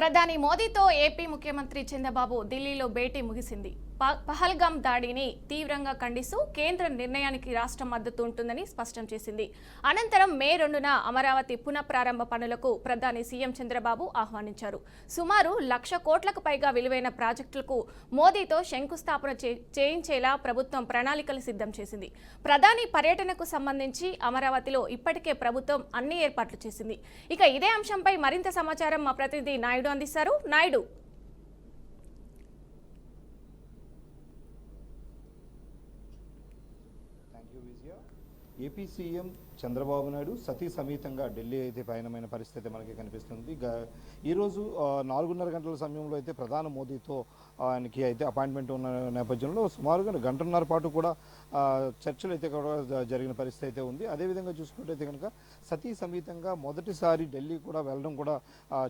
ప్రధాని మోదీతో ఏపీ ముఖ్యమంత్రి చంద్రబాబు ఢిల్లీలో భేటీ ముగిసింది. పహల్గామ్ దాడిని తీవ్రంగా ఖండిస్తూ కేంద్ర నిర్ణయానికి రాష్ట్రం మద్దతు ఉంటుందని స్పష్టం చేసింది. అనంతరం మే 2న అమరావతి పునఃప్రారంభ పనులకు ప్రధాని సీఎం చంద్రబాబు ఆహ్వానించారు. సుమారు 1,00,000 కోట్లకు పైగా విలువైన ప్రాజెక్టులకు మోదీతో శంకుస్థాపన చేయించేలా ప్రభుత్వం ప్రణాళికలు సిద్ధం చేసింది. ప్రధాని పర్యటనకు సంబంధించి అమరావతిలో ఇప్పటికే ప్రభుత్వం అన్ని ఏర్పాట్లు చేసింది. ఇక ఇదే అంశంపై మరింత సమాచారం మా ప్రతినిధి నాయుడు అందిస్తారు. నాయుడు, ఏపీ సీఎం చంద్రబాబు నాయుడు సతీ సమేతంగా ఢిల్లీ అయితే పయనమైన పరిస్థితి మనకి కనిపిస్తుంది. ఈరోజు 4:30 గంటల సమయంలో అయితే ప్రధాని మోదీతో ఆయనకి అయితే అపాయింట్మెంట్ ఉన్న నేపథ్యంలో సుమారుగా 1.5 గంటల పాటు కూడా చర్చలు అయితే కూడా జరిగిన పరిస్థితి అయితే ఉంది. అదేవిధంగా చూసుకుంటే కనుక సతీ సమేతంగా మొదటిసారి ఢిల్లీ కూడా వెళ్ళడం కూడా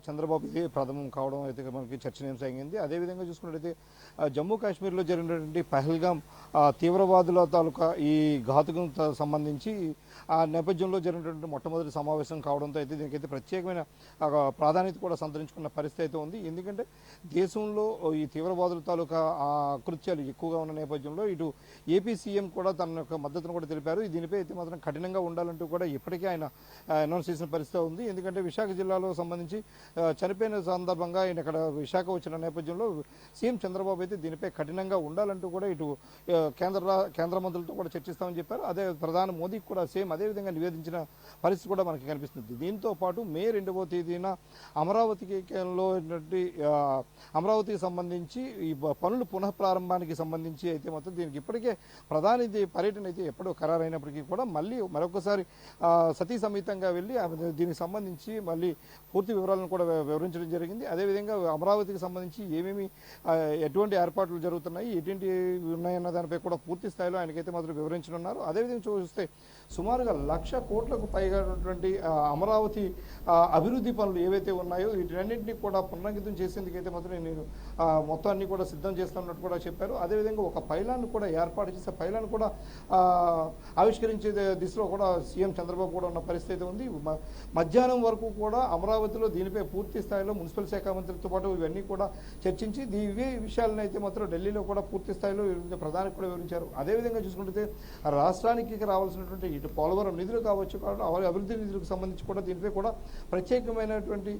చంద్రబాబు ఇదే ప్రథమం కావడం అయితే మనకి చర్చనీయాంశం అయింది. అదేవిధంగా చూసుకున్నట్టయితే జమ్మూ కాశ్మీర్లో జరిగినటువంటి పహల్గామ్ తీవ్రవాదుల తాలూకా ఈ ఘాతుకం సంబంధించి ఆ నేపథ్యంలో జరిగినటువంటి మొట్టమొదటి సమావేశం కావడంతో అయితే దీనికైతే ప్రత్యేకమైన ప్రాధాన్యత కూడా సంతరించుకున్న పరిస్థితి అయితే ఉంది. ఎందుకంటే దేశంలో ఈ తీవ్రవాదుల తాలూకా కృత్యాలు ఎక్కువగా ఉన్న నేపథ్యంలో ఇటు ఏపీ సీఎం కూడా తన యొక్క మద్దతును కూడా తెలిపారు. దీనిపై అయితే మాత్రం కఠినంగా ఉండాలంటూ కూడా ఇప్పటికే ఆయన అనౌన్స్ చేసిన పరిస్థితి ఉంది. ఎందుకంటే విశాఖ జిల్లాలో సంబంధించి చనిపోయిన సందర్భంగా ఆయన ఇక్కడ విశాఖ వచ్చిన నేపథ్యంలో సీఎం చంద్రబాబు అయితే దీనిపై కఠినంగా ఉండాలంటూ కూడా ఇటు కేంద్ర మంత్రులతో కూడా చర్చిస్తామని చెప్పారు. అదే ప్రధాని మోదీకి కూడా సేమ్ అదేవిధంగా నివేదించిన పరిస్థితి కూడా మనకి కనిపిస్తుంది. దీంతో పాటు మే 2వ తేదీన అమరావతికి సంబంధించి ఈ పనులు పునఃప్రారంభానికి సంబంధించి అయితే మాత్రం దీనికి ఇప్పటికే ప్రధాని పర్యటన అయితే ఎప్పుడో ఖరారైనప్పటికీ కూడా మళ్ళీ మరొకసారి సతీ సమేతంగా వెళ్ళి దీనికి సంబంధించి మళ్ళీ పూర్తి వివరాలను కూడా వివరించడం జరిగింది. అదేవిధంగా అమరావతికి సంబంధించి ఎటువంటి ఏర్పాట్లు జరుగుతున్నాయి, ఎటువంటి ఉన్నాయన్న దానిపై కూడా పూర్తి స్థాయిలో ఆయనకైతే మాత్రం వివరించనున్నారు. అదేవిధంగా చూస్తే సుమారుగా 1,00,000 కోట్లకు పైగా అమరావతి అభివృద్ధి పనులు ఏవైతే ఉన్నాయో వీటన్నింటినీ కూడా పునరంకితం చేసేందుకైతే మాత్రం నేను మొత్తాన్ని కూడా సిద్ధం చేస్తున్నట్టు కూడా చెప్పారు. అదేవిధంగా ఒక పైలాన్ కూడా ఏర్పాటు చేసే పైలాన్ కూడా ఆవిష్కరించే దిశలో కూడా సీఎం చంద్రబాబు కూడా ఉన్న పరిస్థితి ఉంది. మధ్యాహ్నం వరకు కూడా అమరావతిలో దీనిపై పూర్తి స్థాయిలో మున్సిపల్ శాఖ మంత్రితో పాటు ఇవన్నీ కూడా చర్చించి ఇవే విషయాలను అయితే మాత్రం ఢిల్లీలో కూడా పూర్తి స్థాయిలో ప్రధానికి కూడా వివరించారు. అదేవిధంగా చూసుకుంటే రాష్ట్రానికి రావాల్సినటువంటి ఇటు పోలవరం నిధులు కావచ్చు, అభివృద్ధి నిధులకు సంబంధించి కూడా దీనిపై కూడా ప్రత్యేకమైనటువంటి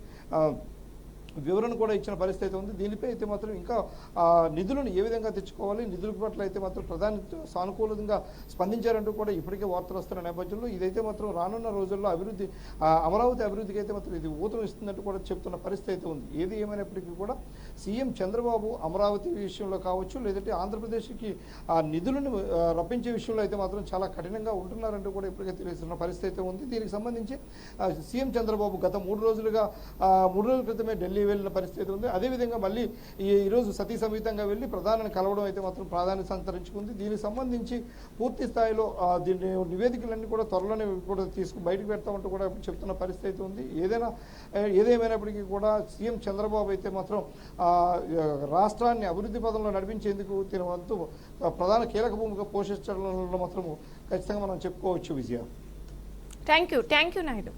వివరణ కూడా ఇచ్చిన పరిస్థితి ఉంది. దీనిపై అయితే మాత్రం ఇంకా నిధులను ఏ విధంగా తెచ్చుకోవాలి, నిధుల పట్ల అయితే మాత్రం ప్రధాని సానుకూలంగా స్పందించారంటూ కూడా ఇప్పటికే వార్తలు వస్తున్న నేపథ్యంలో ఇదైతే మాత్రం రానున్న రోజుల్లో అమరావతి అభివృద్ధికి అయితే మాత్రం ఇది ఊతం ఇస్తుందంటూ కూడా చెప్తున్న పరిస్థితి అయితే ఉంది. ఏది ఏమైనప్పటికీ కూడా సీఎం చంద్రబాబు అమరావతి విషయంలో కావచ్చు, లేదంటే ఆంధ్రప్రదేశ్కి నిధులను రప్పించే విషయంలో అయితే మాత్రం చాలా కఠినంగా ఉంటున్నారంటూ కూడా ఇప్పటికే తెలుస్తున్న పరిస్థితి అయితే ఉంది. దీనికి సంబంధించి సీఎం చంద్రబాబు గత 3 రోజుల క్రితమే ఢిల్లీ వెళ్ళిన పరిస్థితి ఉంది. అదేవిధంగా మళ్ళీ ఈరోజు సతీ సమేతంగా వెళ్ళి ప్రధానిని కలవడం అయితే మాత్రం ప్రాధాన్యత సంతరించుకుంది. దీనికి సంబంధించి పూర్తి స్థాయిలో దీని నివేదికలన్నీ కూడా త్వరలోనే కూడా బయటకు పెడతామంటూ కూడా చెప్తున్న పరిస్థితి ఉంది. ఏదేమైనప్పటికీ కూడా సీఎం చంద్రబాబు అయితే మాత్రం రాష్ట్రాన్ని అభివృద్ధి పదంలో నడిపించేందుకు తన వంతు ప్రధాన కీలక భూమిక పోషించడంలో మాత్రం ఖచ్చితంగా మనం చెప్పుకోవచ్చు. విజయ, థ్యాంక్ యూ నాయుడు.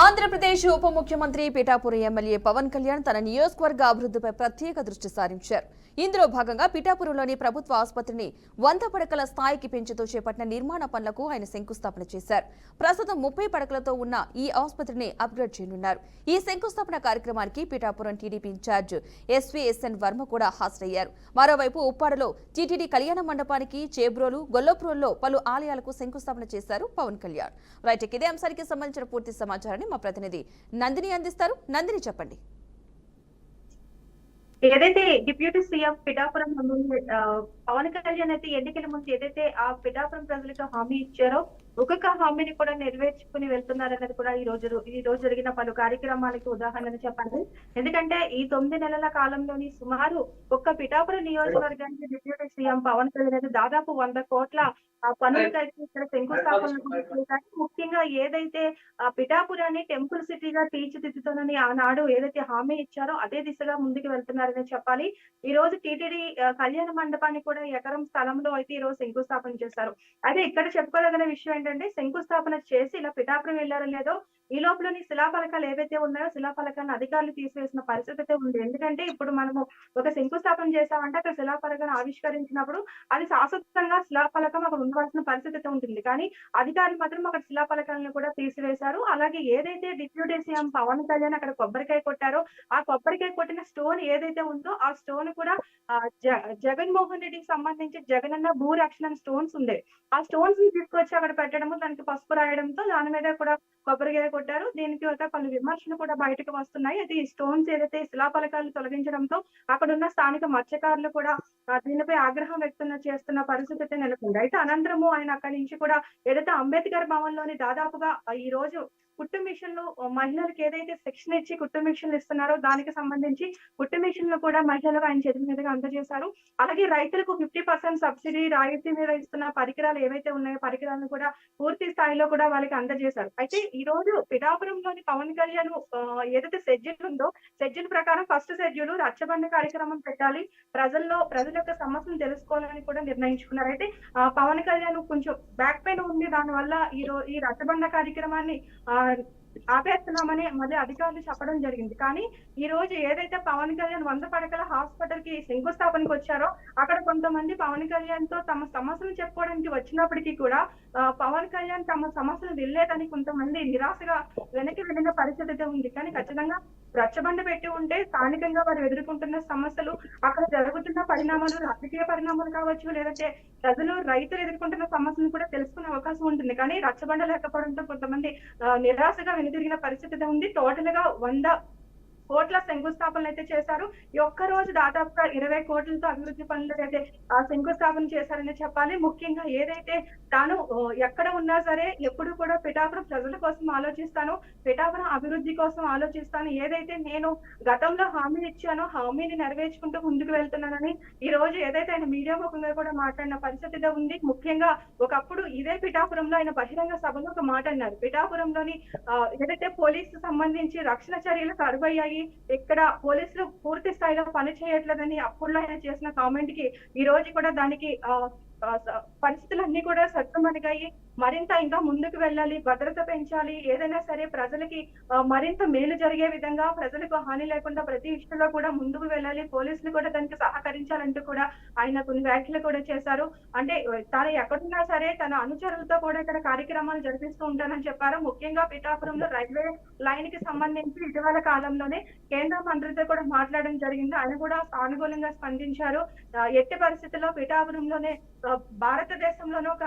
ఆంధ్రప్రదేశ్ ఉప ముఖ్యమంత్రి పిఠాపురం ఎమ్మెల్యే పవన్ కళ్యాణ్ తన నియోజకవర్గ అభివృద్ధిపై ప్రత్యేక దృష్టి సారించారు. ఇందులో భాగంగా పిఠాపురంలోని ప్రభుత్వ ఆసుపత్రిని 100 పడకల స్థాయికి పెంచుతూ చేపట్టిన నిర్మాణ పనులకు ఆయన శంకుస్థాపన చేశారు. ప్రస్తుతం 30 పడకలతో ఉన్న ఈ ఆసుపత్రిని అప్గ్రేడ్ చేయనున్నారు. ఈ శంకుస్థాపన కార్యక్రమానికి Pithapuram TDP in charge SVSN Varma కూడా హాజరయ్యారు. మరోవైపు ఉప్పాడలో టీటీడీ కళ్యాణ మండపానికి, చేబ్రోలు, గొల్లపురంలో పలు ఆలయాలకు శంకుస్థాపన చేశారు పవన్ కళ్యాణ్. రైట్, ఇదే అంశానికి సంబంధించిన పూర్తి సమాచారాన్ని మా ప్రతినిధి నందిని అందిస్తారు. నందిని, చెప్పండి. ఏదైతే డిప్యూటీ సీఎం పిఠాపురం పవన్ కళ్యాణ్ అయితే ఎన్నికల ముందు ఏదైతే ఆ పిఠాపురం ప్రజలకు హామీ ఇచ్చారో ఒక్కొక్క హామీని కూడా నెరవేర్చుకుని వెళ్తున్నారన్నది కూడా ఈ రోజు జరిగిన పలు కార్యక్రమాలకు ఉదాహరణని చెప్పండి. ఎందుకంటే ఈ 9 నెలల కాలంలోని సుమారు ఒక్క పిఠాపురం నియోజకవర్గానికి డిప్యూటీ సీఎం పవన్ కళ్యాణ్ అయితే దాదాపు 100 కోట్ల పనులు ఇక్కడ శంకుస్థాపన. ముఖ్యంగా ఏదైతే పిఠాపురాన్ని టెంపుల్ సిటీగా తీర్చిదిద్దుతానని ఆనాడు ఏదైతే హామీ ఇచ్చారో అదే దిశగా ముందుకు వెళ్తున్నారని చెప్పాలి. ఈ రోజు టీటీడీ కళ్యాణ మండపాన్ని కూడా ఎకరం స్థలంలో అయితే ఈ రోజు శంకుస్థాపన చేశారు. అయితే ఇక్కడ చెప్పుకోదగిన విషయం ఏంటంటే శంకుస్థాపన చేసి ఇలా పిఠాపురం వెళ్లారో లేదో ఈ లోపలని శిలాఫలకాలు ఏవైతే ఉన్నాయో శిలాఫలకాలను అధికారులు తీసివేసిన పరిస్థితి అయితే ఉంది. ఎందుకంటే ఇప్పుడు మనము ఒక శంకుస్థాపన చేశామంటే అక్కడ శిలాఫలకాన్ని ఆవిష్కరించినప్పుడు అది శాశ్వతంగా శిలాఫలకం అక్కడ ఉండవలసిన పరిస్థితి అయితే ఉంటుంది. కానీ అధికారులు మాత్రం అక్కడ శిలాఫలకాలను కూడా తీసివేశారు. అలాగే ఏదైతే డిప్యూటీ సీఎం పవన్ కళ్యాణ్ అక్కడ కొబ్బరికాయ కొట్టారో ఆ కొబ్బరికాయ కొట్టిన స్టోన్ ఏదైతే ఉందో ఆ స్టోన్ కూడా జగన్మోహన్ రెడ్డికి సంబంధించి జగనన్న భూ రక్షణ స్టోన్స్ ఉండే. ఆ స్టోన్స్ ని తీసుకొచ్చి అక్కడ పెట్టడము, దానికి పసుపు రాయడంతో దాని మీద కూడా కొబ్బరికాయ కొట్టారు. దీనికి ఒక పలు విమర్శలు కూడా బయటకు వస్తున్నాయి. అయితే ఈ స్టోన్స్ ఏదైతే శిలాఫలకాలు తొలగించడంతో అక్కడ ఉన్న స్థానిక మత్స్యకారులు కూడా దీనిపై ఆగ్రహం వ్యక్తం చేస్తున్న పరిస్థితి అయితే నెలకొంది. అయితే అనంతరము ఆయన అక్కడి నుంచి కూడా ఏదైతే అంబేద్కర్ భవన్ లోని దాదాపుగా ఈ రోజు కుట్టు మిషన్లు మహిళలకు ఏదైతే శిక్షణ ఇచ్చి కుట్టు మిషన్లు ఇస్తున్నారో దానికి సంబంధించి కుట్టు మిషన్లు కూడా మహిళలకు ఆయన చేతుల మీదుగా అందజేశారు. అలాగే రైతులకు 50% సబ్సిడీ రాయితీ మీద ఇస్తున్న పరికరాలు ఏవైతే ఉన్నాయో పరికరాలను కూడా పూర్తి స్థాయిలో కూడా వాళ్ళకి అందజేశారు. అయితే ఈ రోజు పిఠాపురంలోని పవన్ కళ్యాణ్ ఏదైతే షెడ్యూల్ ఉందో షెడ్యూల్ ప్రకారం ఫస్ట్ షెడ్యూల్ రచ్చబండ కార్యక్రమం పెట్టాలి, ప్రజల యొక్క సమస్యను తెలుసుకోవాలని కూడా నిర్ణయించుకున్నారు. అయితే పవన్ కళ్యాణ్ కొంచెం బ్యాక్ పెయిన్ ఉంది, దానివల్ల ఈ రచ్చబండ కార్యక్రమాన్ని ఆపేస్తున్నామని మళ్ళీ అధికారులు చెప్పడం జరిగింది. కానీ ఈ రోజు ఏదైతే పవన్ కళ్యాణ్ 100 పడకల హాస్పిటల్ కి శంకుస్థాపనకు వచ్చారో అక్కడ కొంతమంది పవన్ కళ్యాణ్ తో తమ సమస్యలు చెప్పుకోవడానికి వచ్చినప్పటికీ కూడా పవన్ కళ్యాణ్ తమ సమస్యలు వెళ్ళలేదని కొంతమంది నిరాశగా వెనక్కి వెళ్ళిన పరిస్థితి అయితే ఉంది. కానీ ఖచ్చితంగా రచ్చబండ పెట్టి ఉంటే స్థానికంగా వారు ఎదుర్కొంటున్న సమస్యలు, అక్కడ జరుగుతున్న పరిణామాలు, రాజకీయ పరిణామాలు కావచ్చు, లేదంటే రైతులు ఎదుర్కొంటున్న సమస్యలను కూడా తెలుసుకునే అవకాశం ఉంటుంది. కానీ రచ్చబండ లేకపోవడంతో కొంతమంది నిరాశగా వెనుదిరిగిన పరిస్థితి ఉంది. టోటల్ గా 100 కోట్ల శంకుస్థాపనలు అయితే చేశారు. ఈ ఒక్క రోజు దాదాపుగా 20 కోట్లతో అభివృద్ధి పనులు అయితే శంకుస్థాపన చేశారని చెప్పాలి. ముఖ్యంగా ఏదైతే తాను ఎక్కడ ఉన్నా సరే ఎప్పుడు కూడా పిఠాపురం ప్రజల కోసం ఆలోచిస్తాను, పిఠాపురం అభివృద్ధి కోసం ఆలోచిస్తాను, ఏదైతే నేను గతంలో హామీ ఇచ్చానో హామీని నెరవేర్చుకుంటూ ముందుకు వెళ్తున్నానని ఈ రోజు ఏదైతే ఆయన మీడియా ముఖంగా కూడా మాట్లాడిన పరిస్థితి ఉంది. ముఖ్యంగా ఒకప్పుడు ఇదే పిఠాపురంలో ఆయన బహిరంగ సభలో ఒక మాట అన్నారు. పిఠాపురంలోని ఏదైతే పోలీసు సంబంధించి రక్షణ చర్యలు కరువయ్యాయి, ఇక్కడ పోలీసులు పూర్తి స్థాయిలో పని చేయట్లేదని అప్పుడులో ఆయన చేసిన కామెంట్ కి ఈ రోజు కూడా దానికి పరిస్థితులన్నీ కూడా సర్దుమణిగాయి. మరింత ఇంకా ముందుకు వెళ్ళాలి, భద్రత పెంచాలి, ఏదైనా సరే ప్రజలకి మరింత మేలు జరిగే విధంగా, ప్రజలకు హాని లేకుండా ప్రతి విషయంలో కూడా ముందుకు వెళ్ళాలి, పోలీసులు కూడా దానికి సహకరించాలంటూ కూడా ఆయన కొన్ని వ్యాఖ్యలు కూడా చేశారు. అంటే తాను ఎక్కడున్నా సరే తన అనుచరులతో కూడా ఇక్కడ కార్యక్రమాలు జరిపిస్తూ ఉంటానని చెప్పారు. ముఖ్యంగా పిఠాపురంలో రైల్వే లైన్ కి సంబంధించి ఇటీవల కాలంలోనే కేంద్ర మంత్రితో కూడా మాట్లాడడం జరిగింది. ఆయన కూడా సానుకూలంగా స్పందించారు. ఎట్టి పరిస్థితుల్లో పిఠాపురంలోనే భారతదేశంలోనే ఒక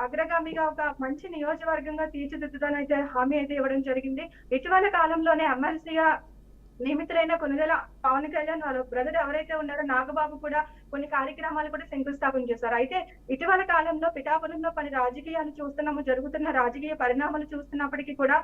అగ్రగామిగా ఒక మంచి నియోజకవర్గంగా తీర్చిదిద్దుతానైతే హామీ అయితే ఇవ్వడం జరిగింది. ఇటీవల కాలంలోనే ఎమ్మెల్సీగా నియమితులైన కొన్నివేల పవన్ కళ్యాణ్ వాళ్ళ బ్రదర్ ఎవరైతే ఉన్నారో నాగబాబు కూడా కొన్ని కార్యక్రమాలు కూడా శంకుస్థాపన చేశారు. అయితే ఇటీవల కాలంలో పిఠాపురంలో పలు రాజకీయాలు చూస్తున్నాము, జరుగుతున్న రాజకీయ పరిణామాలు చూస్తున్నప్పటికీ కూడా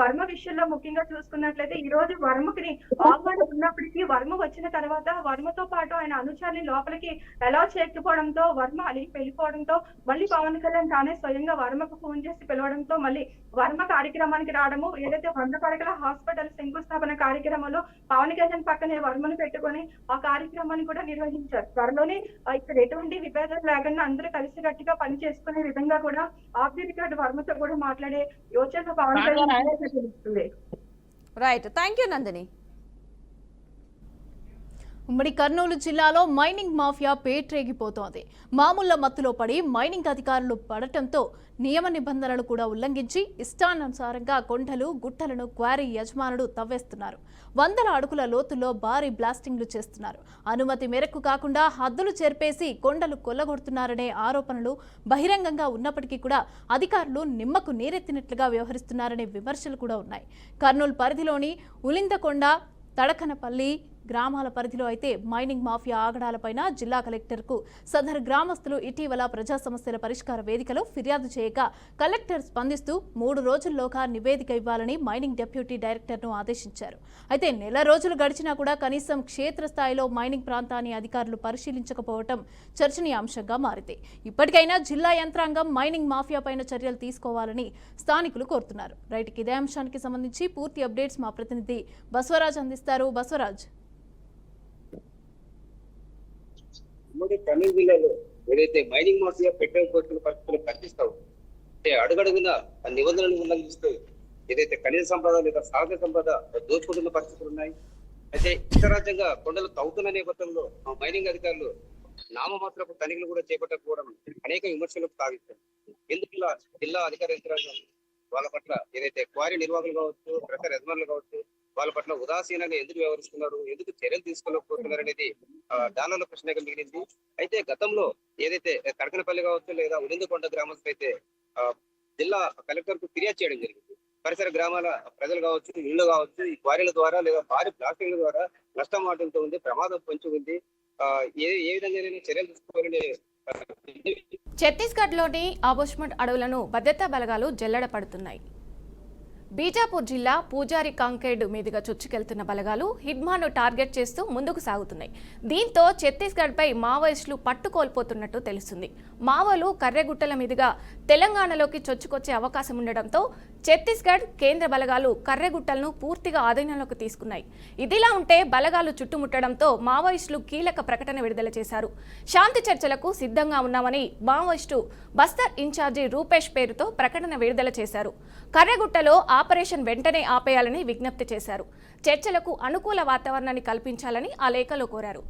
వర్మ విషయంలో ముఖ్యంగా చూసుకున్నట్లయితే ఈ రోజు వర్మకి ఆహ్వానం ఉన్నప్పటికీ వర్మ వచ్చిన తర్వాత వర్మతో పాటు ఆయన అనుచరుని లోపలికి ఎలా చేయకపోవడంతో వర్మ అలిగి వెళ్ళిపోవడంతో మళ్ళీ పవన్ కళ్యాణ్ తానే స్వయంగా వర్మకు ఫోన్ చేసి పిలవడంతో మళ్ళీ వర్మ కార్యక్రమానికి రావడము, ఏదైతే 100 పడకల హాస్పిటల్ శంకుస్థాపన కార్యక్రమంలో పవన్ కళ్యాణ్ పక్కనే వర్మను పెట్టుకొని ఆ కార్యక్రమాన్ని కూడా నిర్వహించారు. త్వరలోనే ఇక్కడ ఎటువంటి విభేదాలు లేకుండా అందరూ కలిసికట్టుగా పని చేసుకునే విధంగా కూడా ఆఫ్ ది రికార్డ్ వర్మతో కూడా మాట్లాడే యోచన పవన్ కళ్యాణ్ తెలుస్తుంది. Right, thank you Nandini. ఉమ్మడి కర్నూలు జిల్లాలో మైనింగ్ మాఫియా పేట్రేగిపోతోంది. మామూళ్ల మత్తులో పడి మైనింగ్ అధికారులు పడటంతో నియమ నిబంధనలు కూడా ఉల్లంఘించి ఇష్టానుసారంగా కొండలు గుట్టలను క్వారీ యజమానులు తవ్వేస్తున్నారు. 100 అడుగుల లోతుల్లో భారీ బ్లాస్టింగ్లు చేస్తున్నారు. అనుమతి మేరకు కాకుండా హద్దులు చేర్పేసి కొండలు కొల్లగొడుతున్నారనే ఆరోపణలు బహిరంగంగా ఉన్నప్పటికీ కూడా అధికారులు నిమ్మకు నీరెత్తినట్లుగా వ్యవహరిస్తున్నారనే విమర్శలు కూడా ఉన్నాయి. కర్నూలు పరిధిలోని ఉలిందకొండ, తడకనపల్లి గ్రామాల పరిధిలో అయితే మైనింగ్ మాఫియా ఆగడాలపైన జిల్లా కలెక్టర్కు సదరు గ్రామస్తులు ఇటీవల ప్రజా సమస్యల పరిష్కార వేదికలో ఫిర్యాదు చేయగా కలెక్టర్ స్పందిస్తూ 3 రోజుల్లోగా నివేదిక ఇవ్వాలని మైనింగ్ డిప్యూటీ డైరెక్టర్ను ఆదేశించారు. అయితే నెల రోజులు గడిచినా కూడా కనీసం క్షేత్రస్థాయిలో మైనింగ్ ప్రాంతాన్ని అధికారులు పరిశీలించకపోవడం చర్చనీయాంశంగా మారింది. ఇప్పటికైనా జిల్లా యంత్రాంగం మైనింగ్ మాఫియా పైన చర్యలు తీసుకోవాలని స్థానికులు కోరుతున్నారు. రైట్కి ఇదే అంశానికి సంబంధించి పూర్తి అప్డేట్స్ మా ప్రతినిధి బస్వరాజ్ అందిస్తారు. బస్వరాజ్, కర్నూలు జిల్లాలో ఏదైతే మైనింగ్ మాఫియా పెట్రోల్ కొట్టిన పరిస్థితులు కనిపిస్తావు అంటే అడుగడుగున ఆ నిబంధనలను ఉల్లంఘిస్తూ ఏదైతే ఖనిజ సంపద లేదా సహజ సంపద దోచుకుంటున్న పరిస్థితులు ఉన్నాయి. అయితే ఇతరాజ్యంగా కొండలు తవ్వుతున్న నేపథ్యంలో మైనింగ్ అధికారులు నామమాత్రపు తనిఖీలు కూడా చేపట్టకపోవడం అనేక విమర్శలకు తావిస్తారు. ఎందుకు ఇలా జిల్లా అధికార యంత్రాంగం వాళ్ళ పట్ల ఏదైతే క్వారీ నిర్వాహకులు కావచ్చు, ప్రజల యజమానులు కావచ్చు, వాళ్ళ పట్ల ఉదాసీనంగా ఎందుకు వ్యవహరిస్తున్నారు, ఎందుకు చర్యలు తీసుకోలేకపోతున్నారు అనేది దానిలో ప్రశ్నగా మిగిలింది. అయితే గతంలో ఏదైతే కడకనపల్లి కావచ్చు లేదా ఉడిందుకొండ గ్రామస్తులు అయితే జిల్లా కలెక్టర్ కు ఫిర్యాదు చేయడం జరిగింది. పరిసర గ్రామాల ప్రజలు కావచ్చు, ఇళ్లు కావచ్చు, ఈ క్వారీల ద్వారా లేదా భారీ ప్లాస్టింగ్ల ద్వారా నష్టం వాటిల్తో ఉంది, ప్రమాదం పొంచి ఉంది. ఏ విధంగా చర్యలు తీసుకోవాలని ఛత్తీస్గఢ్లోని ఆబోష్మఠ్ అడవులను భద్రతా బలగాలు జల్లెడ పడుతున్నాయి. బీజాపూర్ జిల్లా పూజారి కాంకేడ్ మీదుగా చొచ్చుకెళ్తున్న బలగాలు హిడ్మాను టార్గెట్ చేస్తూ ముందుకు సాగుతున్నాయి. దీంతో ఛత్తీస్గఢ్పై మావోయిస్టులు పట్టు కోల్పోతున్నట్టు తెలుస్తుంది. మావోలు కర్రెగుట్టల మీదుగా తెలంగాణలోకి చొచ్చుకొచ్చే అవకాశం ఉండడంతో ఛత్తీస్గఢ్ కేంద్ర బలగాలు కర్రెగుట్టలను పూర్తిగా ఆధీనంలోకి తీసుకున్నాయి. ఇదిలా ఉంటే బలగాలు చుట్టుముట్టడంతో మావోయిస్టులు కీలక ప్రకటన విడుదల చేశారు. శాంతి చర్చలకు సిద్ధంగా ఉన్నామని మావోయిస్టు బస్తర్ ఇన్ఛార్జి రూపేష్ పేరుతో ప్రకటన విడుదల చేశారు. కర్రెగుట్టలో ఆపరేషన్ వెంటనే ఆపేయాలని విజ్ఞప్తి చేశారు. చర్చలకు అనుకూల వాతావరణాన్ని కల్పించాలని ఆ లేఖలో కోరారు.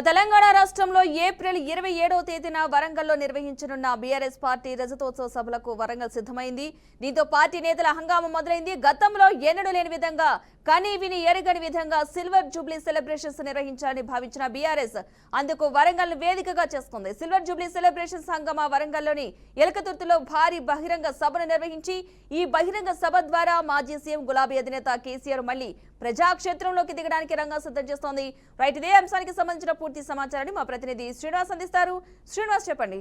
తెలంగాణ రాష్ట్రంలో ఏప్రిల్ 27వ తేదీన వరంగల్లో నిర్వహించనున్న బీఆర్ఎస్ పార్టీ రజతోత్సవ సభలకు వరంగల్ సిద్ధమైంది. దీంతో పార్టీ నేతల హంగామా మొదలైంది. గతంలో ఎన్నడూ లేని విధంగా కనీ విని ఎరగని విధంగా సిల్వర్ జూబ్లీ సెలబ్రేషన్స్ నిర్వహించాలని భావించిన బీఆర్ఎస్ అందుకు వరంగల్ వేదికగా చేసుకుంది. సిల్వర్ జూబ్లీ సెలబ్రేషన్స్ హంగామా వరంగల్లోని ఎలకతుర్తిలో భారీ బహిరంగ సభను నిర్వహించి ఈ బహిరంగ సభ ద్వారా మాజీ సీఎం గులాబీ అధినేత కేసీఆర్ మళ్లీ ప్రజాక్షేత్రంలోకి దిగడానికి రంగం సిద్ధం చేస్తోంది. రైట్, ఇదే అంశానికి సంబంధించిన పూర్తి సమాచారాన్ని మా ప్రతినిధి శ్రీనివాస్ అందిస్తారు. శ్రీనివాస్, చెప్పండి.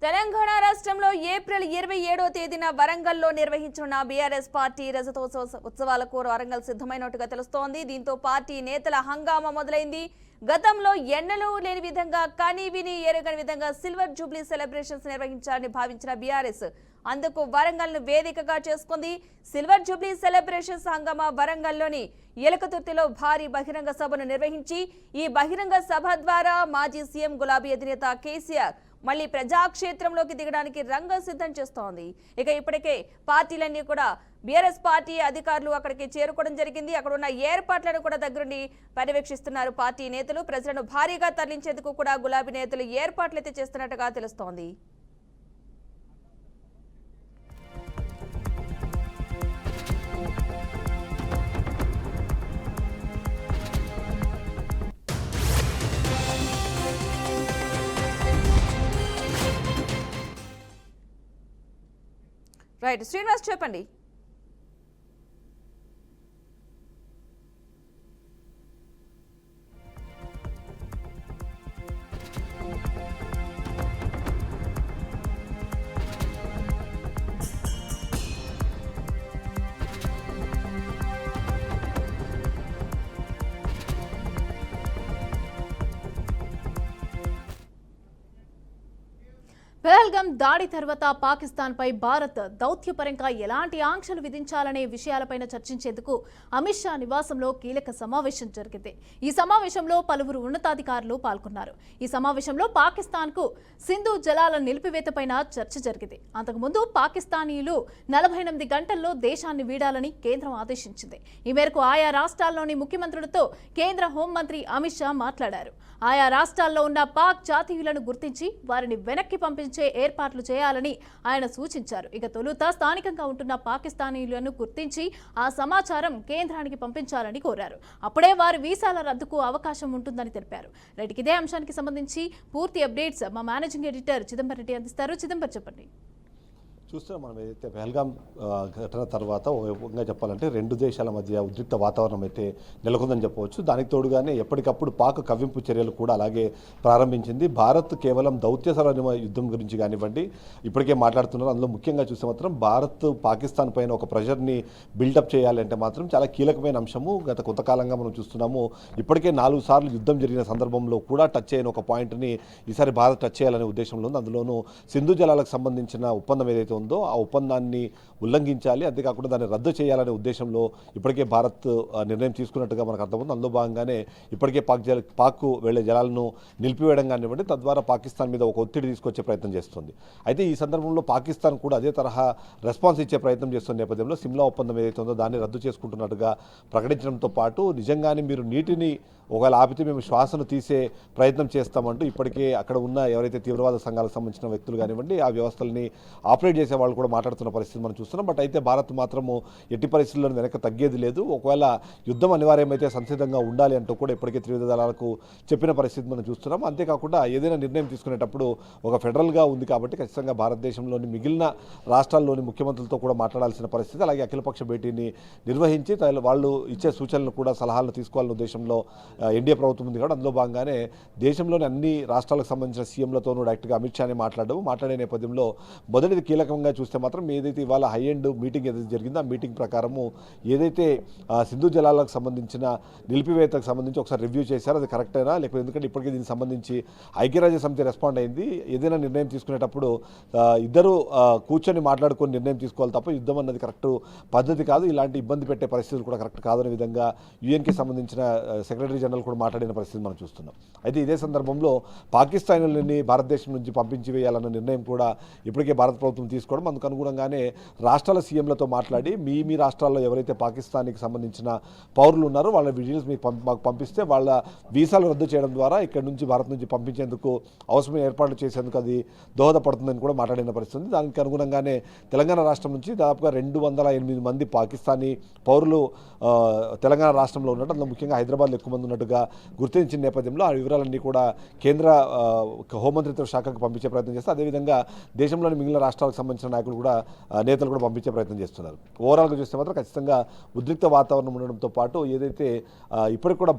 తెలంగాణ రాష్ట్రంలో ఏప్రిల్ 27వ తేదీన వరంగల్లో నిర్వహించనున్న బీఆర్ఎస్ పార్టీ రజతోత్సవ ఉత్సవాలకు వరంగల్ సిద్ధమైనట్టుగా తెలుస్తోంది. దీంతో పార్టీ నేతల హంగామా మొదలైంది. గతంలో ఎన్నడూ లేని విధంగా కనీ విని ఎరగని విధంగా సిల్వర్ జూబ్లీ సెలబ్రేషన్స్ నిర్వహించాలని భావించిన బీఆర్ఎస్ అందుకు వరంగల్ను వేదికగా చేసుకుంది. సిల్వర్ జూబ్లీ సెలబ్రేషన్స్ హంగామా వరంగల్లోని ఎలకతుర్తిలో భారీ బహిరంగ సభను నిర్వహించి ఈ బహిరంగ సభ ద్వారా మాజీ సీఎం గులాబీ అధినేత కేసీఆర్ మళ్లీ ప్రజాక్షేత్రంలోకి దిగడానికి రంగం సిద్ధం చేస్తోంది. ఇక ఇప్పటికే పార్టీలన్నీ కూడా బీఆర్ఎస్ పార్టీ అధికారులు అక్కడికి చేరుకోవడం జరిగింది. అక్కడ ఉన్న ఏర్పాట్లను కూడా దగ్గరుండి పర్యవేక్షిస్తున్నారు పార్టీ నేతలు. ప్రజలను భారీగా తరలించేందుకు కూడా గులాబీ నేతలు ఏర్పాట్లు అయితే చేస్తున్నట్టుగా తెలుస్తోంది. రైట్, శ్రీనివాస్, చెప్పండి. పెహల్గాం దాడి తర్వాత పాకిస్తాన్పై భారత్ దౌత్యపరంగా ఎలాంటి ఆంక్షలు విధించాలనే విషయాలపైన చర్చించేందుకు అమిత్ షా నివాసంలో కీలక సమావేశం జరిగింది. ఈ సమావేశంలో పలువురు ఉన్నతాధికారులు పాల్గొన్నారు. ఈ సమావేశంలో పాకిస్తాన్కు సింధు జలాల నిలిపివేతపైన చర్చ జరిగింది. అంతకుముందు పాకిస్తానీయులు 48 గంటల్లో దేశాన్ని వీడాలని కేంద్రం ఆదేశించింది. ఈ మేరకు ఆయా రాష్ట్రాల్లోని ముఖ్యమంత్రులతో కేంద్ర హోంమంత్రి అమిత్ షా మాట్లాడారు. ఆయా రాష్ట్రాల్లో ఉన్న పాక్ జాతీయులను గుర్తించి వారిని వెనక్కి పంపించే ఏర్పాట్లు చేయాలని ఆయన సూచించారు. ఇక తొలుత స్థానికంగా ఉంటున్న పాకిస్తానీయులను గుర్తించి ఆ సమాచారం కేంద్రానికి పంపించాలని కోరారు. అప్పుడే వారి వీసాల రద్దుకు అవకాశం ఉంటుందని తెలిపారు. రైట్, ఇదే అంశానికి సంబంధించి పూర్తి అప్డేట్స్ మా మేనేజింగ్ ఎడిటర్ చిదంబర్ రెడ్డి అందిస్తారు. చిదంబర్, చెప్పండి. చూస్తున్నాం మనం ఏదైతే పెహల్గాం ఘటన తర్వాత విధంగా చెప్పాలంటే రెండు దేశాల మధ్య ఉద్రిక్త వాతావరణం అయితే నెలకొందని చెప్పవచ్చు. దానికి తోడుగానే ఎప్పటికప్పుడు పాక్ కవ్వింపు చర్యలు కూడా అలాగే ప్రారంభించింది. భారత్ కేవలం దౌత్యసర యుద్ధం గురించి కానివ్వండి ఇప్పటికే మాట్లాడుతున్నారు. అందులో ముఖ్యంగా చూస్తే మాత్రం భారత్ పాకిస్తాన్ పైన ఒక ప్రెషర్ని బిల్డప్ చేయాలంటే మాత్రం చాలా కీలకమైన అంశము. గత కొంతకాలంగా మనం చూస్తున్నాము. ఇప్పటికే 4 సార్లు యుద్ధం జరిగిన సందర్భంలో కూడా టచ్ అయిన ఒక పాయింట్ని ఈసారి భారత్ టచ్ చేయాలనే ఉద్దేశంలో ఉంది. అందులోనూ సింధు జలాలకు సంబంధించిన ఒప్పందం ఏదైతే ఉందో ఆ ఒప్పందాన్ని ఉల్లంఘించాలి, అంతేకాకుండా దాన్ని రద్దు చేయాలనే ఉద్దేశంలో ఇప్పటికే భారత్ నిర్ణయం తీసుకున్నట్టుగా మనకు అర్థమవుతుంది. అందులో భాగంగానే ఇప్పటికే పాక్కు వెళ్లే జలాలను నిలిపివేయడం కానివ్వండి, తద్వారా పాకిస్తాన్ మీద ఒక ఒత్తిడి తీసుకొచ్చే ప్రయత్నం చేస్తుంది. అయితే ఈ సందర్భంలో పాకిస్తాన్ కూడా అదే తరహా రెస్పాన్స్ ఇచ్చే ప్రయత్నం చేస్తున్న నేపథ్యంలో సిమ్లా ఒప్పందం ఏదైతే ఉందో దాన్ని రద్దు చేసుకుంటున్నట్టుగా ప్రకటించడంతో పాటు నిజంగానే మీరు నీటిని ఒకవేళ ఆపితే మేము శ్వాసను తీసే ప్రయత్నం చేస్తామంటూ ఇప్పటికే అక్కడ ఉన్న ఎవరైతే తీవ్రవాద సంఘాలకు సంబంధించిన వ్యక్తులు కానివ్వండి ఆ వ్యవస్థల్ని ఆపరేట్ చేసే వాళ్ళు కూడా మాట్లాడుతున్న పరిస్థితి మనం చూస్తున్నాం. బట్ అయితే భారత్ మాత్రము ఎట్టి పరిస్థితుల్లో వెనక తగ్గేది లేదు. ఒకవేళ యుద్ధం అనివార్యమైతే సంసిద్ధంగా ఉండాలి అంటూ కూడా ఇప్పటికే త్రివిధ దళాలకు చెప్పిన పరిస్థితి మనం చూస్తున్నాం. అంతేకాకుండా ఏదైనా నిర్ణయం తీసుకునేటప్పుడు ఒక ఫెడరల్గా ఉంది కాబట్టి ఖచ్చితంగా భారతదేశంలోని మిగిలిన రాష్ట్రాల్లోని ముఖ్యమంత్రులతో కూడా మాట్లాడాల్సిన పరిస్థితి, అలాగే అఖిలపక్ష భేటీని నిర్వహించి వాళ్ళు ఇచ్చే సూచనలు కూడా సలహాలను తీసుకోవాలనే ఉద్దేశంలో ఎన్డీఏ ప్రభుత్వం ఉంది. కాబట్టి అందులో భాగంగానే దేశంలోని అన్ని రాష్ట్రాలకు సంబంధించిన సీఎంలతోనూ డైరెక్ట్గా అమిత్ షాని మాట్లాడే నేపథ్యంలో మొదటిది కీలకంగా చూస్తే మాత్రం ఏదైతే ఇవాళ హై ఎండ్ మీటింగ్ ఏదైతే జరిగిందో ఆ మీటింగ్ ప్రకారము ఏదైతే సింధు జలాలకు సంబంధించిన నిలిపివేతకు సంబంధించి ఒకసారి రివ్యూ చేశారో అది కరెక్టేనా లేకపోతే, ఎందుకంటే ఇప్పటికే దీనికి సంబంధించి ఐక్యరాజ్య సమితి రెస్పాండ్ అయింది. ఏదైనా నిర్ణయం తీసుకునేటప్పుడు ఇద్దరు కూర్చొని మాట్లాడుకొని నిర్ణయం తీసుకోవాలి తప్ప యుద్ధం అన్నది కరెక్ట్ పద్ధతి కాదు, ఇలాంటి ఇబ్బంది పెట్టే పరిస్థితులు కూడా కరెక్ట్ కాదనే విధంగా యుఎన్కి సంబంధించిన సెక్రటరీ జనరల్ కూడా మాట్లాడిన పరిస్థితి మనం చూస్తున్నాం. అయితే ఇదే సందర్భంలో పాకిస్తాన్లని భారతదేశం నుంచి పంపించి వేయాలన్న నిర్ణయం కూడా ఇప్పటికే భారత ప్రభుత్వం తీసుకోవడం, అందుకు అనుగుణంగానే రాష్ట్రాల సీఎంలతో మాట్లాడి మీ రాష్ట్రాల్లో ఎవరైతే పాకిస్తాన్కి సంబంధించిన పౌరులు ఉన్నారో వాళ్ళ డీటెయిల్స్ మీకు మాకు పంపిస్తే వాళ్ళ వీసాలు రద్దు చేయడం ద్వారా ఇక్కడ నుంచి భారత్ నుంచి పంపించేందుకు అవసరమైన ఏర్పాట్లు చేసేందుకు అది దోహదపడుతుందని కూడా మాట్లాడిన పరిస్థితి. దానికి అనుగుణంగానే తెలంగాణ రాష్ట్రం నుంచి దాదాపుగా 208 మంది పాకిస్తానీ పౌరులు తెలంగాణ రాష్ట్రంలో ఉన్నట్టు, అందులో ముఖ్యంగా హైదరాబాద్లో ఎక్కువ మంది ఉన్నట్టుగా గుర్తించిన నేపథ్యంలో ఆ వివరాలన్నీ కూడా కేంద్ర హోంమంత్రిత్వ శాఖకు పంపించే ప్రయత్నం చేస్తారు. అదేవిధంగా దేశంలోని మిగిలిన రాష్ట్రాలకు సంబంధించిన నాయకులు కూడా నేతలు కూడా పంపించే ప్రయత్నం చేస్తున్నారు. ఓవరాల్గా చూస్తే మాత్రం ఖచ్చితంగా ఉద్రిక్త వాతావరణం ఉండడంతో పాటు ఏదైతే ఇప్పటికి కూడా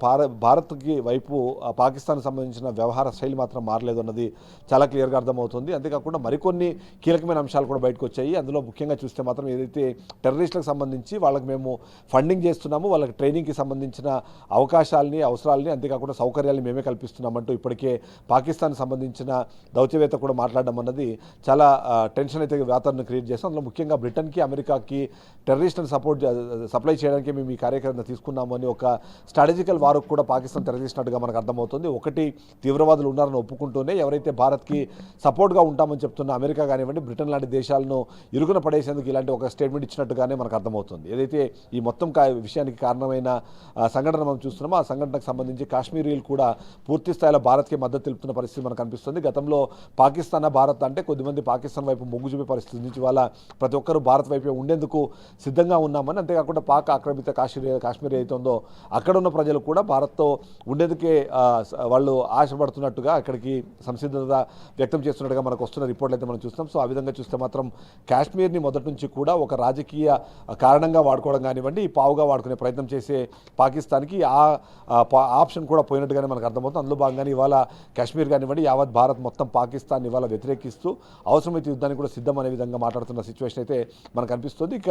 భారత్కి వైపు పాకిస్తాన్కి సంబంధించిన వ్యవహార శైలి మాత్రం మారలేదు అన్నది చాలా క్లియర్గా అర్థమవుతుంది. అంతేకాకుండా మరికొన్ని కీలకమైన అంశాలు కూడా బయటకు వచ్చాయి. అందులో ముఖ్యంగా చూస్తే మాత్రం ఏదైతే టెర్రరిస్టులకు సంబంధించి వాళ్ళకి మేము ఫండింగ్ చేస్తున్నాము, వాళ్ళకి ట్రైనింగ్కి సంబంధించిన అవకాశాలని అవసరాలని అంతేకాకుండా సౌకర్యాలను మేమే కల్పిస్తున్నామంటూ ఇప్పటికే పాకిస్తాన్ సంబంధించిన దౌత్యవేత్త కూడా మాట్లాడడం అన్నది చాలా టెన్షన్ అయితే వాతావరణం క్రియేట్ చేస్తాం. అందులో ముఖ్యంగా బ్రిటన్కి అమెరికాకి టెర్రరిస్టులను సప్లై చేయడానికి మేము ఈ కార్యక్రమం తీసుకున్నాము అని ఒక స్ట్రాటజికల్ వార్కు కూడా పాకిస్తాన్ తెరదీసినట్టుగా మనకు అర్థమవుతుంది. ఒకటి తీవ్రవాదులు ఉన్నారని ఒప్పుకుంటూనే ఎవరైతే భారత్కి సపోర్ట్గా ఉంటామని చెప్తున్న అమెరికా కానివ్వండి బ్రిటన్ లాంటి దేశాలను ఇరుకున పడేసేందుకు ఇలాంటి ఒక స్టేట్మెంట్ ఇచ్చినట్టుగానే మనకు అర్థమవుతుంది. ఏదైతే ఈ మొత్తం విషయానికి కారణమైన సంఘటన మనం చూస్తున్నామో ఆ సంఘటనకు సంబంధించి కాశ్మీరీలు కూడా పూర్తి స్థాయిలో భారత్కి మద్దతు తెలుపుతున్న పరిస్థితి మనకు కనిపిస్తుంది. గతంలో పాకిస్తాన్ భారత్ అంటే కొద్దిమంది పాకిస్తాన్ వైపు మొగ్గు చూపే పరిస్థితి నుంచి వాళ్ళ ప్రతి ఒక్కరూ భారత్ వైపు ఉండేందుకు సిద్ధంగా ఉన్నామని, అంతేకాకుండా పాక్ ఆక్రమిత కాశ్మీర్ అయితే ఉందో అక్కడ ఉన్న ప్రజలు కూడా భారత్తో ఉండేందుకే వాళ్ళు ఆశపడుతున్నట్టుగా అక్కడికి సంసిద్ధత వ్యక్తం చేస్తున్నట్టుగా మనకు వస్తున్న రిపోర్ట్లు అయితే మనం చూస్తాం. సో ఆ విధంగా చూస్తే మాత్రం కాశ్మీర్ని మొదటి నుంచి కూడా ఒక రాజకీయ కారణంగా వాడుకోవడం కానివ్వండి ఈ పావుగా వాడుకునే ప్రయత్నం చేసే పాకిస్తాన్కి ఆ ఆప్షన్ కూడా పోయినట్టుగానే మనకు అర్థమవుతుంది. అందులో భాగంగానే ఇవాళ కాశ్మీర్ కానివ్వండి యావత్ భారత్ మొత్తం పాకిస్తాన్ ఇవాళ వ్యతిరేకిస్తూ అవసరమైతే యుద్ధానికి కూడా సిద్ధం అనే విధంగా మాట్లాడుతున్న సిచ్యువేషన్ అయితే మనకు అనిపిస్తుంది. ఇక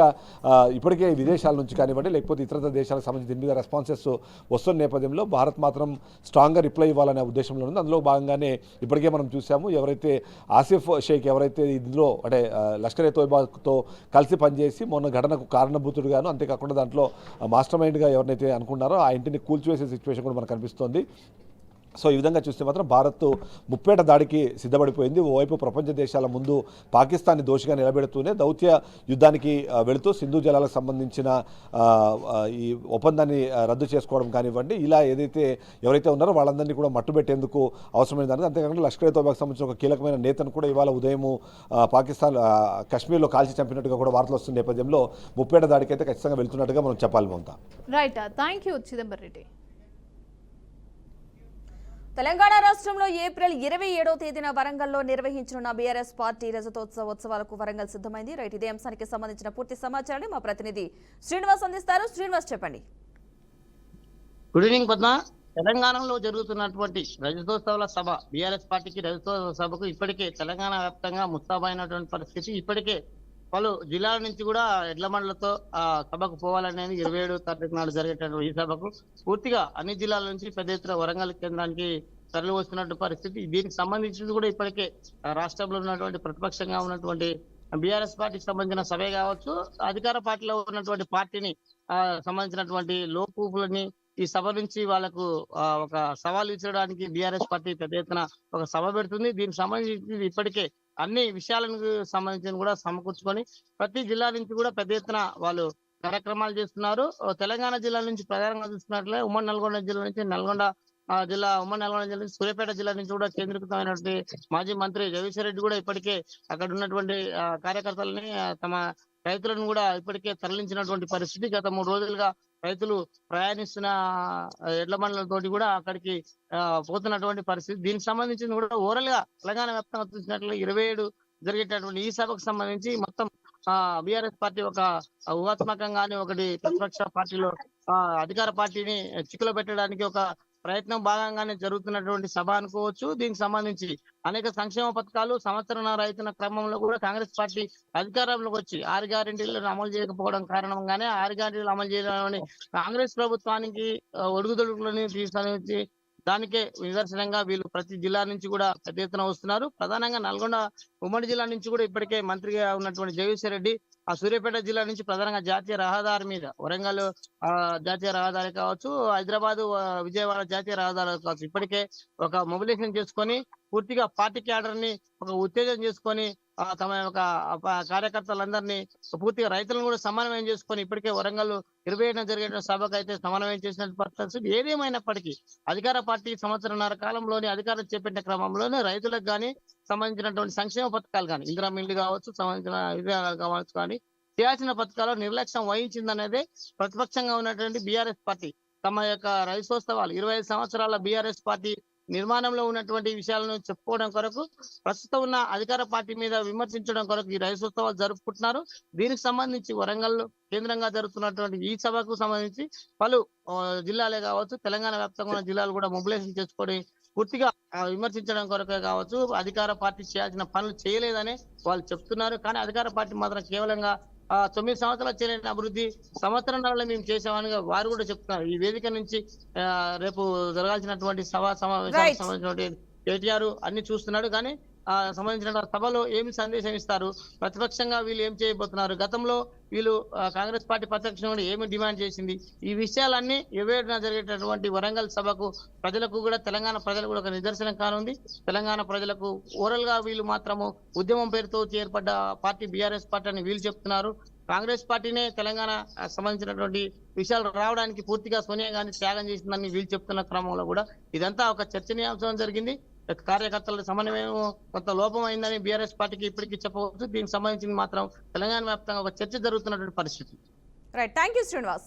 ఇప్పటికే విదేశాల నుంచి కానివ్వండి, లేకపోతే ఇతర దేశాలకు సంబంధించి దీని మీద రెస్పాన్సెస్ వస్తున్న నేపథ్యంలో భారత్ మాత్రం స్ట్రాంగ్గా రిప్లై ఇవ్వాలనే ఉద్దేశంలో ఉంది. అందులో భాగంగానే ఇప్పటికే మనం చూసాము, ఎవరైతే ఆసిఫ్ షేక్ ఎవరైతే ఇందులో అంటే లష్కర్ తోయిబాతో కలిసి పనిచేసి మొన్న ఘటనకు కారణభూతుడుగాను, అంతేకాకుండా దాంట్లో మాస్టర్ మైండ్గా ఎవరినైతే అనుకున్నారో ఆ ఇంటిని కూల్చివేసే సిచ్యువేషన్ కూడా మనకు కనిపిస్తోంది. సో ఈ విధంగా చూస్తే మాత్రం భారత్ ముప్పేట దాడికి సిద్ధపడిపోయింది. ఓవైపు ప్రపంచ దేశాల ముందు పాకిస్తాన్ని దోషిగా నిలబెడుతూనే దౌత్య యుద్ధానికి వెళుతూ సింధు జలాలకు సంబంధించిన ఈ ఒప్పందాన్ని రద్దు చేసుకోవడం కానివ్వండి, ఇలా ఎవరైతే ఉన్నారో వాళ్ళందరినీ కూడా మట్టుబెట్టేందుకు అవసరమైన దానికి, అంతేకాకుండా లష్కర్ తోబాకు సంబంధించిన ఒక కీలకమైన నేతను కూడా ఇవాళ ఉదయం పాకిస్తాన్ కశ్మీర్లో కాల్చి చంపినట్టుగా కూడా వార్తలు వస్తున్న నేపథ్యంలో ముప్పేట దాడికి అయితే ఖచ్చితంగా వెళ్తున్నట్టుగా మనం చెప్పాలి. Mamata. Right, thank you Chidambar Reddy. Telangana రాష్ట్రంలో ఏప్రిల్ 27వ తేదీన వరంగల్లో నిర్వహించనున్న బీఆర్ఎస్ పార్టీ రజతోత్సవాలకు వరంగల్ సిద్ధమైంది. రైట్, ఇదే అంశానికి సంబంధించిన పూర్తి సమాచారాన్ని మా ప్రతినిధి శ్రీనివాస్ అందిస్తారు. శ్రీనివాస్, చెప్పండి. Good evening Padma. తెలంగాణలో జరుగుతున్నటువంటి రజతోత్సవాల సభ, బీఆర్ఎస్ పార్టీకి రజతోత్సవ సభకు ఇప్పటికే తెలంగాణ వ్యాప్తంగా ముస్తాబైనటువంటి పరిస్థితి. ఇప్పటికే పలు జిల్లాల నుంచి కూడా ఎడ్ల మండలతో సభకు పోవాలనేది 27వ తారీఖు నాడు జరిగేటటువంటి ఈ సభకు పూర్తిగా అన్ని జిల్లాల నుంచి పెద్ద ఎత్తున వరంగల్ కేంద్రానికి తరలి వస్తున్నటువంటి పరిస్థితి. దీనికి సంబంధించి కూడా ఇప్పటికే రాష్ట్రంలో ఉన్నటువంటి ప్రతిపక్షంగా ఉన్నటువంటి బీఆర్ఎస్ పార్టీకి సంబంధించిన సభే కావచ్చు, అధికార పార్టీలో ఉన్నటువంటి పార్టీని సంబంధించినటువంటి లోపూపులని ఈ సభ నుంచి వాళ్ళకు ఒక సవాల్ ఇచ్చడానికి బీఆర్ఎస్ పార్టీ పెద్ద ఎత్తున ఒక సభ పెడుతుంది. దీనికి సంబంధించి ఇప్పటికే అన్ని విషయాలకు సంబంధించి కూడా సమకూర్చుకొని ప్రతి జిల్లా నుంచి కూడా పెద్ద ఎత్తున వాళ్ళు కార్యక్రమాలు చేస్తున్నారు. తెలంగాణ జిల్లా నుంచి ప్రధానంగా చూస్తున్నట్లే ఉమ్మడి నల్గొండ జిల్లా నుంచి ఉమ్మడి నల్గొండ జిల్లా నుంచి సూర్యాపేట జిల్లా నుంచి కూడా కేంద్రీకృతమైనటువంటి మాజీ మంత్రి జగదీశ్వర్ రెడ్డి కూడా ఇప్పటికే అక్కడ ఉన్నటువంటి కార్యకర్తలని తమ రైతులను కూడా ఇప్పటికే తరలించినటువంటి పరిస్థితి. గత 3 రోజులుగా రైతులు ప్రయాణిస్తున్న ఎడ్ల మండలంతోటి కూడా అక్కడికి పోతున్నటువంటి పరిస్థితి. దీనికి సంబంధించి కూడా ఓవరాల్ గా తెలంగాణ వ్యాప్తంగా చూసినట్లు 27 జరిగేటటువంటి ఈ సభకు సంబంధించి మొత్తం బీఆర్ఎస్ పార్టీ ఒక ఊహాత్మకంగానే ఒకటి ప్రతిపక్ష పార్టీలో అధికార పార్టీని చిక్కులో పెట్టడానికి ఒక ప్రయత్నం భాగంగానే జరుగుతున్నటువంటి సభ అనుకోవచ్చు. దీనికి సంబంధించి అనేక సంక్షేమ పథకాలు సంవత్సరం రైతున్న క్రమంలో కూడా కాంగ్రెస్ పార్టీ అధికారంలోకి వచ్చి 6 గ్యారెంటీలను అమలు చేయకపోవడం కారణంగానే 6 గ్యారెంటీలు అమలు చేయడాన్ని కాంగ్రెస్ ప్రభుత్వానికి ఒడుగుదొడుకులని తీసుకొని దానికే నిదర్శనంగా వీళ్ళు ప్రతి జిల్లా నుంచి కూడా పెద్ద ఎత్తున వస్తున్నారు. ప్రధానంగా నల్గొండ ఉమ్మడి జిల్లా నుంచి కూడా ఇప్పటికే మంత్రిగా ఉన్నటువంటి జగదీశ్వర్ రెడ్డి ఆ సూర్యాపేట జిల్లా నుంచి ప్రధానంగా జాతీయ రహదారి మీద వరంగల్ జాతీయ రహదారి కావచ్చు, హైదరాబాద్ విజయవాడ జాతీయ రహదారి కావచ్చు, ఇప్పటికే ఒక మొబిలైజేషన్ చేసుకొని పూర్తిగా పార్టీ క్యాడర్ ని ఒక ఉత్తేజం చేసుకొని తమ యొక్క కార్యకర్తలందరినీ పూర్తిగా రైతులను కూడా సమన్వయం చేసుకొని ఇప్పటికే వరంగల్ 27న జరిగే సభకు అయితే సమన్వయం చేసినట్టు పరిస్థితి. ఏదేమైనప్పటికీ అధికార పార్టీ సంవత్సరంన్నర కాలంలోని అధికారం చేపట్టిన క్రమంలోనే రైతులకు కానీ సంబంధించినటువంటి సంక్షేమ పథకాలు కానీ ఇందిరా మిల్లు కావచ్చు, సంబంధించిన విధానాలు కావచ్చు కానీ చేయాల్సిన పథకాలు నిర్లక్ష్యం వహించిందనేదే ప్రతిపక్షంగా ఉన్నటువంటి బీఆర్ఎస్ పార్టీ తమ యొక్క రైతోత్సవాలు 25 సంవత్సరాల బీఆర్ఎస్ పార్టీ నిర్మాణంలో ఉన్నటువంటి విషయాలను చెప్పుకోవడం కొరకు ప్రస్తుతం ఉన్న అధికార పార్టీ మీద విమర్శించడం కొరకు ఈ రైతోత్సవాలు జరుపుకుంటున్నారు. దీనికి సంబంధించి వరంగల్ కేంద్రంగా జరుగుతున్నటువంటి ఈ సభకు సంబంధించి పలు జిల్లాలే కావచ్చు, తెలంగాణ వ్యాప్తంగా ఉన్న జిల్లాలు కూడా మొబిలైజేషన్ చేసుకొని పూర్తిగా విమర్శించడం కొరకే కావచ్చు, అధికార పార్టీ చేయాల్సిన పనులు చేయలేదని వాళ్ళు చెప్తున్నారు. కానీ అధికార పార్టీ మాత్రం కేవలంగా 9 సంవత్సరాలు చేయలేని అభివృద్ధి సంవత్సరాలలో మేము చేసామని వారు కూడా చెప్తున్నారు. ఈ వేదిక నుంచి రేపు జరగాల్సినటువంటి సమావేశానికి సంబంధించినటువంటి కేటీఆర్ అన్ని చూస్తున్నాడు. కానీ సంబంధించిన సభలో ఏమి సందేశం ఇస్తారు, ప్రతిపక్షంగా వీళ్ళు ఏం చేయబోతున్నారు, గతంలో వీళ్ళు కాంగ్రెస్ పార్టీ ప్రతిపక్షంగా ఏమి డిమాండ్ చేసింది, ఈ విషయాలన్నీ 27న జరిగేటటువంటి వరంగల్ సభకు ప్రజలకు కూడా తెలంగాణ ప్రజలకు కూడా ఒక నిదర్శనం కానుంది. తెలంగాణ ప్రజలకు ఓవరాల్ గా వీళ్ళు మాత్రము ఉద్యమం పేరుతో ఏర్పడ్డ పార్టీ బీఆర్ఎస్ పార్టీ అని వీళ్ళు చెప్తున్నారు. కాంగ్రెస్ పార్టీనే తెలంగాణ సంబంధించినటువంటి విషయాలు రావడానికి పూర్తిగా సోనియా గాంధీ త్యాగం చేసిందని వీళ్ళు చెప్తున్న క్రమంలో కూడా ఇదంతా ఒక చర్చనీయాంశం జరిగింది. కార్యకర్తల సమన్వయం కొంత లోపం అయిందని బీఆర్ఎస్ పార్టీకి ఇప్పటికీ చెప్పవచ్చు. దీనికి సంబంధించి మాత్రం తెలంగాణ వ్యాప్తంగా ఒక చర్చ జరుగుతున్నటువంటి పరిస్థితి. Right, thank you Srinivas.